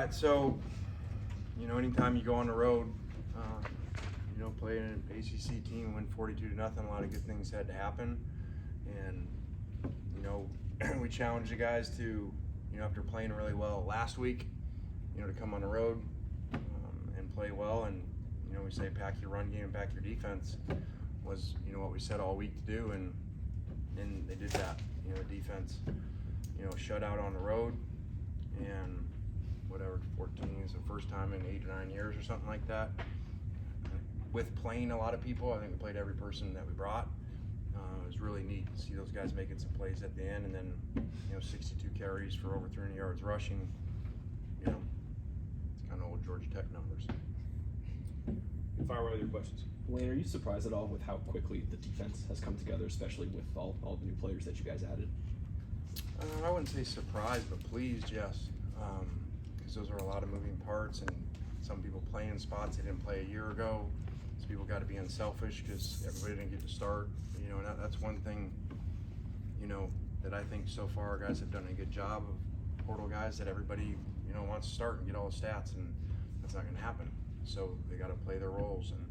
right, so, anytime you go on the road, play an ACC team, win 42-0, a lot of good things had to happen. And, we challenged the guys to, after playing really well last week, to come on the road and play well. And, we say pack your run game and pack your defense was, what we said all week to do. And they did that. The defense, shutout on the road. And whatever, 14 is the first time in 8 or 9 years or something like that. With playing a lot of people, I think we played every person that we brought. It was really neat to see those guys making some plays at the end, and then 62 carries for over 300 yards rushing. It's kind of old Georgia Tech numbers. Fire away with your questions. Lane, are you surprised at all with how quickly the defense has come together, especially with all the new players that you guys added? I wouldn't say surprised, but pleased, yes. Because those are a lot of moving parts, and some people play in spots they didn't play a year ago. So people got to be unselfish because everybody didn't get to start. And that's one thing, that I think so far our guys have done a good job of portal guys that everybody, wants to start and get all the stats, and that's not going to happen. So they got to play their roles, and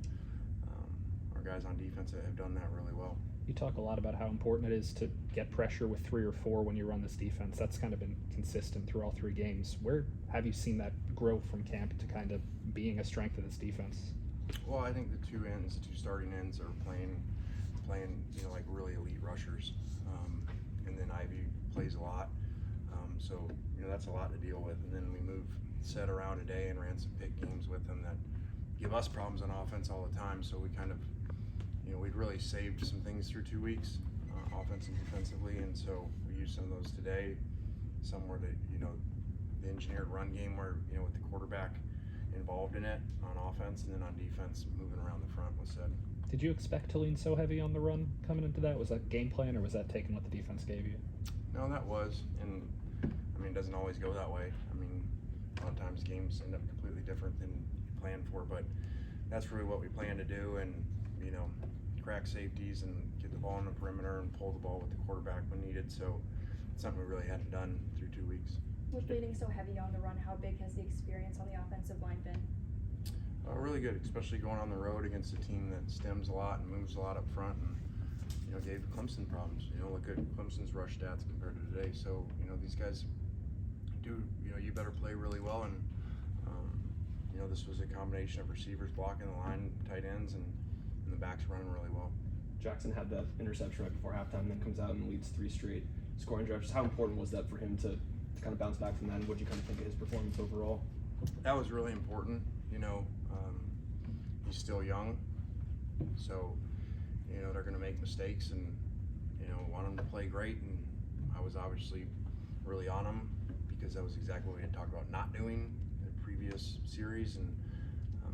our guys on defense have done that really well. You talk a lot about how important it is to get pressure with 3 or 4 when you run this defense. That's kind of been consistent through all 3 games. Where have you seen that grow from camp to kind of being a strength of this defense? Well, I think the 2 starting ends are playing, like really elite rushers. And then Ivy plays a lot. So, that's a lot to deal with. And then we set around today and ran some pick games with them that give us problems on offense all the time. So we kind of, we'd really saved some things through 2 weeks, offense and defensively. And so we used some of those today. Some were the engineered run game where, with the quarterback involved in it on offense, and then on defense, moving around the front was said. Did you expect to lean so heavy on the run coming into that? Was that game plan, or was that taking what the defense gave you? No, that was, and it doesn't always go that way. A lot of times games end up completely different than you planned for, but that's really what we plan to do, and crack safeties and get the ball in the perimeter and pull the ball with the quarterback when needed. So it's something we really hadn't done through 2 weeks. With leaning so heavy on the run, how big has the experience on the offensive line been? Really good, especially going on the road against a team that stems a lot and moves a lot up front, and gave Clemson problems. Look at Clemson's rush stats compared to today. So these guys do. You better play really well, and this was a combination of receivers blocking the line, tight ends, and the backs running really well. Jackson had that interception right before halftime, then comes out and leads 3 straight scoring drives. How important was that for him to kind of bounce back from that, and what do you kind of think of his performance overall? That was really important. He's still young, so they're going to make mistakes, and want him to play great. And I was obviously really on him because that was exactly what we had talked about not doing in the previous series, and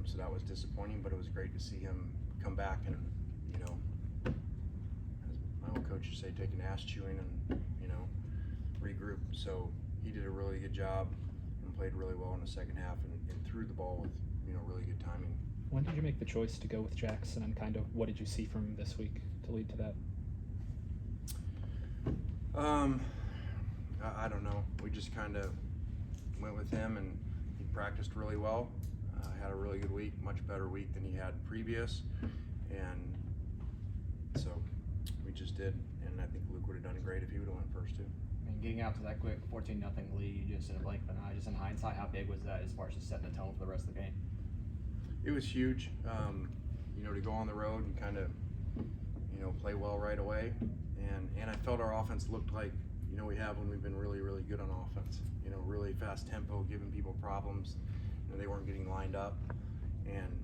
so that was disappointing. But it was great to see him come back and as my old coach would say, take an ass chewing and regroup. So he did a really good job and played really well in the second half, and threw the ball with really good timing. When did you make the choice to go with Jackson, and kind of what did you see from him this week to lead to that? I don't know. We just kind of went with him, and he practiced really well. Had a really good week, much better week than he had previous, and so we just did. And I think Luke would have done great if he would have went first too. Getting out to that quick 14-0 lead, just in a blink of an eye, just in hindsight, how big was that as far as just setting the tone for the rest of the game? It was huge, to go on the road and kind of, play well right away. And I felt our offense looked like, we have when we've been really, really good on offense. Really fast tempo, giving people problems. They weren't getting lined up. And,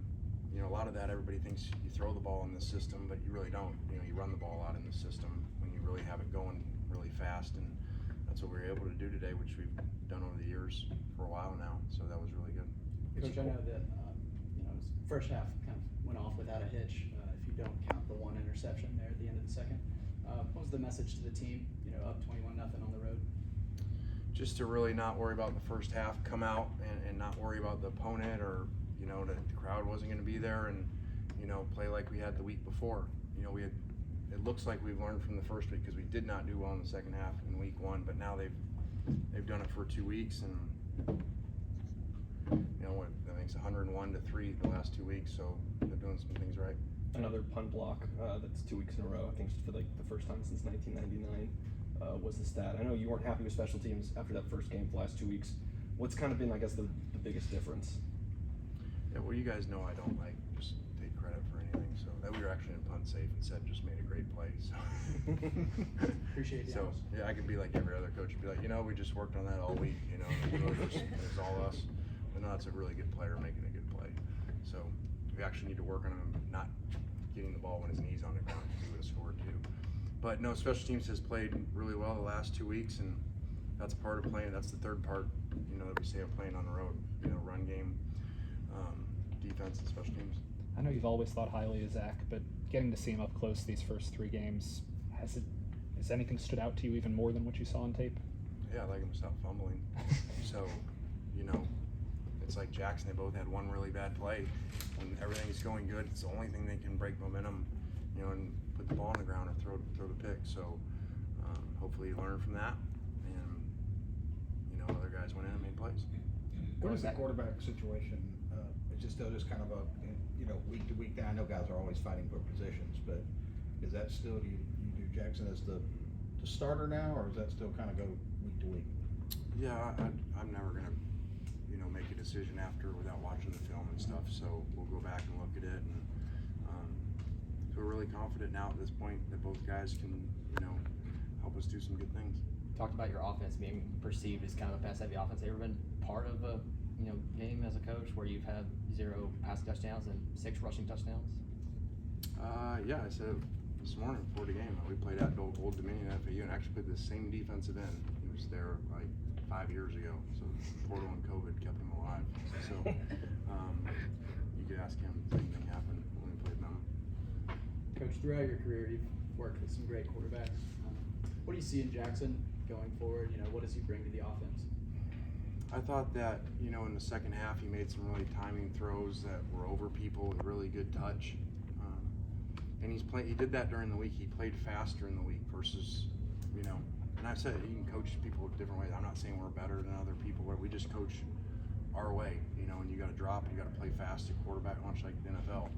a lot of that, everybody thinks you throw the ball in the system, but you really don't. You run the ball out in the system when you really have it going really fast. And that's what we were able to do today, which we've done over the years for a while now. So that was really good. Coach, I know that first half kind of went off without a hitch. If you don't count the 1 interception there at the end of the second, what was the message to the team? Up 21-0 on the road. Just to really not worry about the first half, come out and not worry about the opponent, or that the crowd wasn't going to be there, and play like we had the week before. It looks like we've learned from the first week, because we did not do well in the second half in week 1, but now they've done it for 2 weeks, and It's 101-3 the last 2 weeks, so they're doing some things right. Another punt block that's 2 weeks in a row. I think for like the first time since 1999 was the stat. I know you weren't happy with special teams after that first game the last 2 weeks. What's kind of been, I guess, the biggest difference? Yeah, well, you guys know I don't like just take credit for anything, so that we were actually in punt safe and said just made a great play. So Appreciate the So honesty. yeah, I can be like every other coach and be like, we just worked on that all week, and it really it was all us. But no, it's a really good player making a good play. So we actually need to work on him not getting the ball when his knee's on the ground, because he would have scored too. But no, special teams has played really well the last 2 weeks, and that's part of playing. That's the third part, that we say of playing on the road. Run game, defense, and special teams. I know you've always thought highly of Zach, but getting to see him up close these first 3 games, has anything stood out to you even more than what you saw on tape? Yeah, I like him to stop fumbling. So, it's like Jackson, they both had one really bad play. When everything's going good, it's the only thing they can break momentum, and put the ball on the ground or throw the pick. So hopefully you learn from that, and other guys went in and made plays. What is the quarterback situation? Is it still just kind of a, week to week thing? I know guys are always fighting for positions, but is that still, do you do Jackson as the starter now, or is that still kind of go week to week? Yeah, I'm never gonna, make a decision after without watching the film and stuff. So we'll go back and look at it, and so we're really confident now at this point that both guys can, help us do some good things. Talked about your offense being perceived as kind of a pass-heavy offense. Have you ever been part of a game as a coach where you've had 0 passing touchdowns and 6 rushing touchdowns? Yeah, I said it this morning before the game. We played at Old Dominion FAU and actually played the same defensive end. He was there like 5 years ago. So portal and COVID kept him alive. So you could ask him if anything happened when we played them. Coach, throughout your career, you've worked with some great quarterbacks. What do you see in Jackson going forward? What does he bring to the offense? I thought that, in the second half, he made some really timing throws that were over people with really good touch. And he did that during the week. He played faster in the week versus, and I've said you can coach people different ways. I'm not saying we're better than other people, but we just coach our way, and you got to drop, you got to play fast at quarterback, much like the NFL.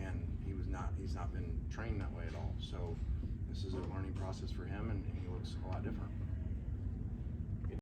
And he's not been trained that way at all. So this is a learning process for him, and he looks a lot different.